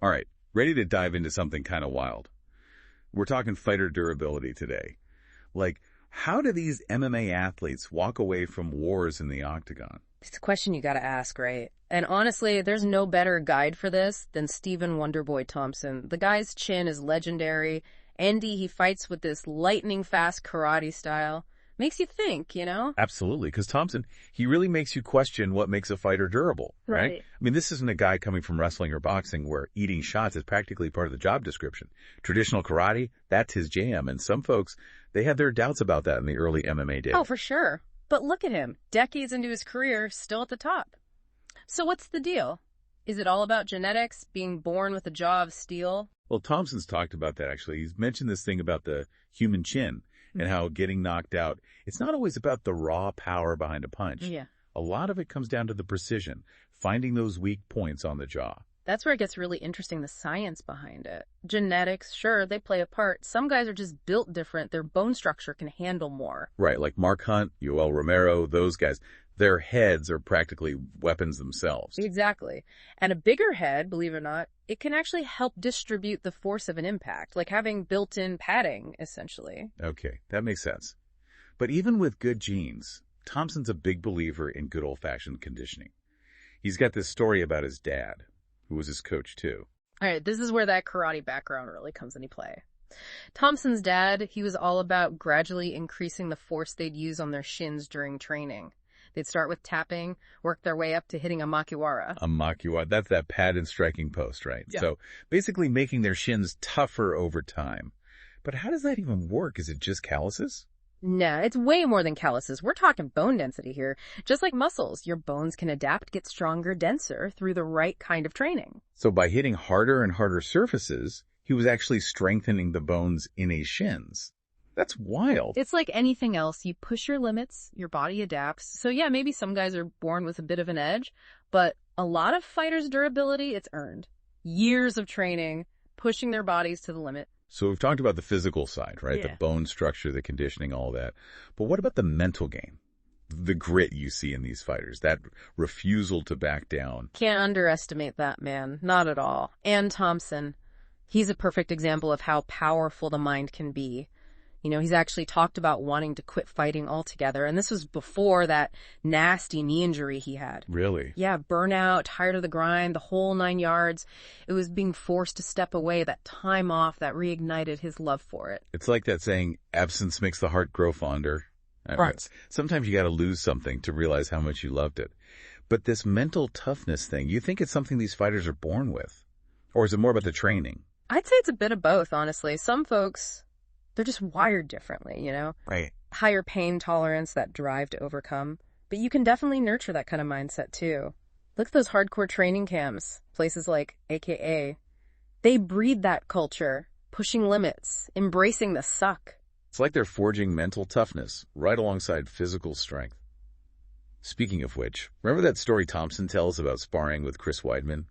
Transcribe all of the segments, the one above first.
All right, ready to dive into something kind of wild. We're talking fighter durability today. Like, how do these MMA athletes walk away from wars in the octagon? It's a question you gotta ask, right? And honestly, there's no better guide for this than Stephen Wonderboy Thompson. The guy's chin is legendary. Andy, he fights with this lightning-fast karate style. Makes you think, you know? Absolutely, because Thompson, he really makes you question what makes a fighter durable, right? I mean, this isn't a guy coming from wrestling or boxing where eating shots is practically part of the job description. Traditional karate, that's his jam, and some folks, they had their doubts about that in the early MMA days. Oh, for sure. But look at him, decades into his career, still at the top. So what's the deal? Is it all about genetics, being born with a jaw of steel? Well, Thompson's talked about that, actually. He's mentioned this thing about the human chin and how getting knocked out, it's not always about the raw power behind a punch. Yeah. A lot of it comes down to the precision, finding those weak points on the jaw. That's where it gets really interesting, the science behind it. Genetics, sure, they play a part. Some guys are just built different. Their bone structure can handle more. Right, like Mark Hunt, Yoel Romero, those guys. Their heads are practically weapons themselves. Exactly. And a bigger head, believe it or not, it can actually help distribute the force of an impact, like having built-in padding, essentially. Okay, that makes sense. But even with good genes, Thompson's a big believer in good old-fashioned conditioning. He's got this story about his dad, who was his coach too. All right, this is where that karate background really comes into play. Thompson's dad, he was all about gradually increasing the force they'd use on their shins during training. They'd start with tapping, work their way up to hitting a makiwara. A makiwara, that's that pad and striking post, right? Yeah. So basically making their shins tougher over time. But how does that even work? Is it just calluses? Nah, it's way more than calluses. We're talking bone density here. Just like muscles, your bones can adapt, get stronger, denser through the right kind of training. So by hitting harder and harder surfaces, he was actually strengthening the bones in his shins. That's wild. It's like anything else. You push your limits, your body adapts. So yeah, maybe some guys are born with a bit of an edge, but a lot of fighters' durability, it's earned. Years of training, pushing their bodies to the limit. So we've talked about the physical side, right? Yeah. The bone structure, the conditioning, all that. But what about the mental game? The grit you see in these fighters, that refusal to back down. Can't underestimate that, man. Not at all. And Thompson, he's a perfect example of how powerful the mind can be. You know, he's actually talked about wanting to quit fighting altogether, and this was before that nasty knee injury he had. Really? Yeah, burnout, tired of the grind, the whole 9 yards. It was being forced to step away, that time off that reignited his love for it. It's like that saying, absence makes the heart grow fonder. Right. Sometimes you got to lose something to realize how much you loved it. But this mental toughness thing, you think it's something these fighters are born with? Or is it more about the training? I'd say it's a bit of both, honestly. Some folks, they're just wired differently, you know? Right. Higher pain tolerance, that drive to overcome. But you can definitely nurture that kind of mindset, too. Look at those hardcore training camps, places like AKA. They breed that culture, pushing limits, embracing the suck. It's like they're forging mental toughness right alongside physical strength. Speaking of which, remember that story Thompson tells about sparring with Chris Weidman?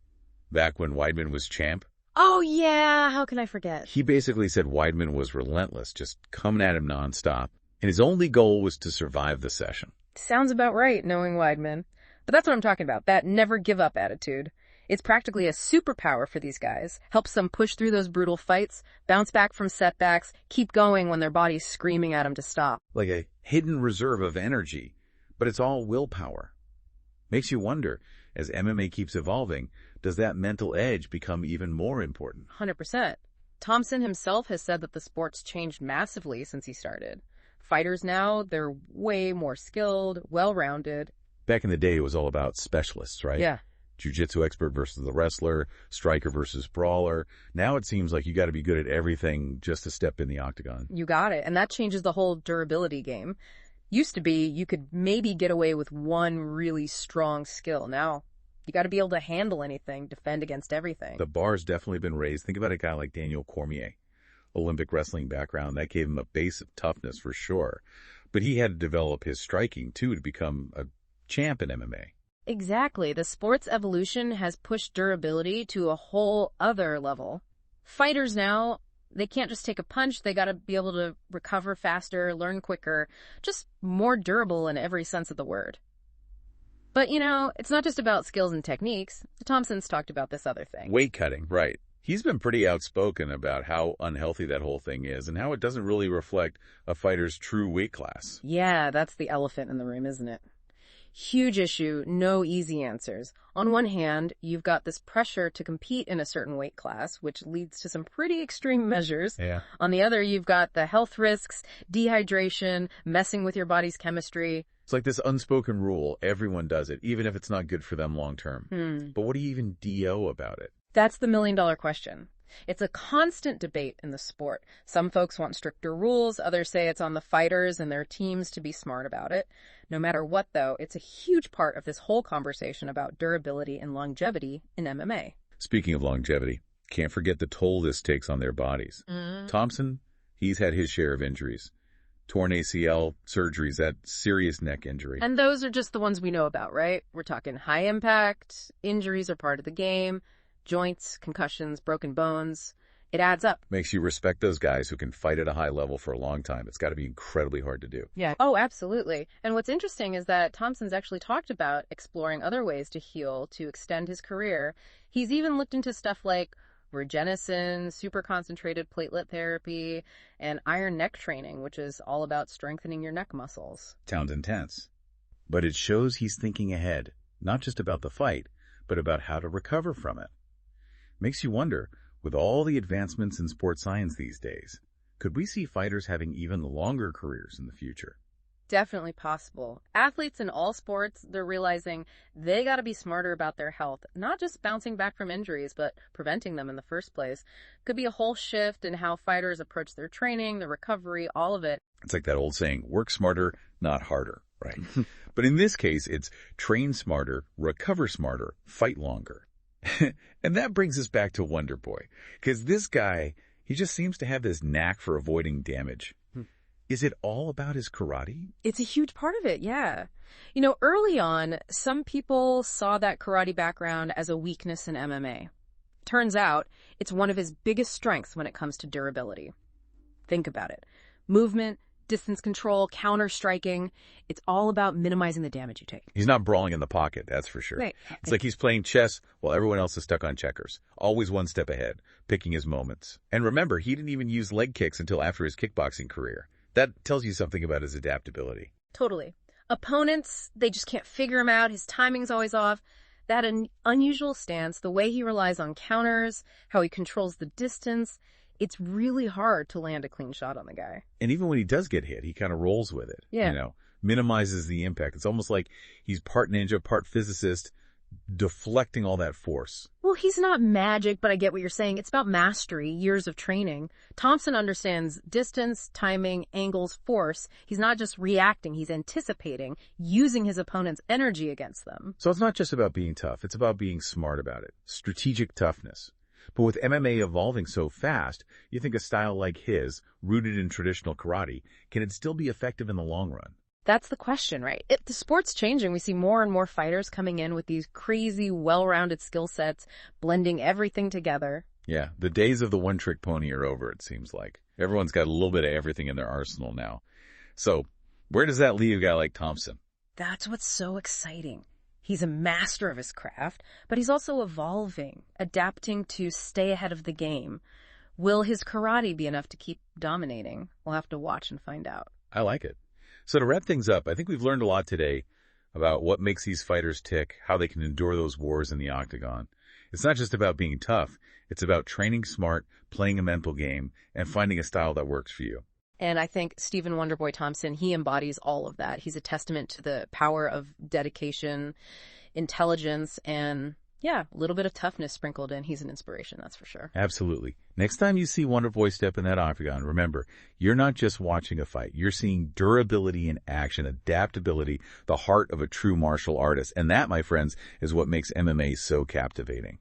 Back when Weidman was champ? Oh, yeah. How can I forget? He basically said Weidman was relentless, just coming at him nonstop. And his only goal was to survive the session. Sounds about right, knowing Weidman. But that's what I'm talking about, that never give up attitude. It's practically a superpower for these guys. Helps them push through those brutal fights, bounce back from setbacks, keep going when their body's screaming at them to stop. Like a hidden reserve of energy, but it's all willpower. Makes you wonder, as MMA keeps evolving, does that mental edge become even more important? 100%. Thompson himself has said that the sport's changed massively since he started. Fighters now, they're way more skilled, well-rounded. Back in the day, it was all about specialists, right? Yeah. Jiu-jitsu expert versus the wrestler, striker versus brawler. Now it seems like you got to be good at everything just to step in the octagon. You got it. And that changes the whole durability game. Used to be, you could maybe get away with one really strong skill. Now, you got to be able to handle anything, defend against everything. The bar's definitely been raised. Think about a guy like Daniel Cormier. Olympic wrestling background, that gave him a base of toughness for sure. But he had to develop his striking, too, to become a champ in MMA. Exactly. The sport's evolution has pushed durability to a whole other level. Fighters now, they can't just take a punch. They got to be able to recover faster, learn quicker, just more durable in every sense of the word. But, it's not just about skills and techniques. Thompson's talked about this other thing. Weight cutting, right. He's been pretty outspoken about how unhealthy that whole thing is and how it doesn't really reflect a fighter's true weight class. Yeah, that's the elephant in the room, isn't it? Huge issue, no easy answers. On one hand, you've got this pressure to compete in a certain weight class, which leads to some pretty extreme measures. Yeah. On the other, you've got the health risks, dehydration, messing with your body's chemistry. It's like this unspoken rule. Everyone does it, even if it's not good for them long term. But what do you even DO about it? That's the million-dollar question. It's a constant debate in the sport. Some folks want stricter rules. Others say it's on the fighters and their teams to be smart about it. No matter what, though, it's a huge part of this whole conversation about durability and longevity in MMA. Speaking of longevity, can't forget the toll this takes on their bodies. Thompson, he's had his share of injuries. Torn ACL, surgeries, that serious neck injury. And those are just the ones we know about, right? We're talking high impact, injuries are part of the game, joints, concussions, broken bones. It adds up. Makes you respect those guys who can fight at a high level for a long time. It's got to be incredibly hard to do. Yeah. Oh, absolutely. And what's interesting is that Thompson's actually talked about exploring other ways to heal, to extend his career. He's even looked into stuff like regenesin, super concentrated platelet therapy, and iron neck training, which is all about strengthening your neck muscles. Sounds intense. But it shows he's thinking ahead, not just about the fight, but about how to recover from it. Makes you wonder, with all the advancements in sports science these days, could we see fighters having even longer careers in the future? Definitely possible. Athletes in all sports, they're realizing they got to be smarter about their health, not just bouncing back from injuries, but preventing them in the first place. Could be a whole shift in how fighters approach their training, their recovery, all of it. It's like that old saying, work smarter, not harder, right? But in this case, it's train smarter, recover smarter, fight longer. And that brings us back to Wonderboy, because this guy, he just seems to have this knack for avoiding damage. Is it all about his karate? It's a huge part of it, yeah. Early on, some people saw that karate background as a weakness in MMA. Turns out, it's one of his biggest strengths when it comes to durability. Think about it. Movement, distance control, counter-striking. It's all about minimizing the damage you take. He's not brawling in the pocket, that's for sure. Right. It's like he's playing chess while everyone else is stuck on checkers. Always one step ahead, picking his moments. And remember, he didn't even use leg kicks until after his kickboxing career. That tells you something about his adaptability. Totally. Opponents, they just can't figure him out. His timing's always off. That unusual stance, the way he relies on counters, how he controls the distance, it's really hard to land a clean shot on the guy. And even when he does get hit, he kind of rolls with it. Yeah. Minimizes the impact. It's almost like he's part ninja, part physicist, deflecting all that force. Well, he's not magic, but I get what you're saying. It's about mastery, years of training. Thompson understands distance, timing, angles, force. He's not just reacting, he's anticipating, using his opponent's energy against them. So it's not just about being tough, it's about being smart about it. Strategic toughness. But with MMA evolving so fast, you think a style like his, rooted in traditional karate, can it still be effective in the long run? That's the question, right? The sport's changing. We see more and more fighters coming in with these crazy, well-rounded skill sets, blending everything together. Yeah, the days of the one-trick pony are over, it seems like. Everyone's got a little bit of everything in their arsenal now. So, where does that leave a guy like Thompson? That's what's so exciting. He's a master of his craft, but he's also evolving, adapting to stay ahead of the game. Will his karate be enough to keep dominating? We'll have to watch and find out. I like it. So to wrap things up, I think we've learned a lot today about what makes these fighters tick, how they can endure those wars in the octagon. It's not just about being tough. It's about training smart, playing a mental game, and finding a style that works for you. And I think Stephen Wonderboy Thompson, he embodies all of that. He's a testament to the power of dedication, intelligence, and a little bit of toughness sprinkled in. He's an inspiration, that's for sure. Absolutely. Next time you see Wonderboy step in that octagon, remember, you're not just watching a fight. You're seeing durability in action, adaptability, the heart of a true martial artist. And that, my friends, is what makes MMA so captivating.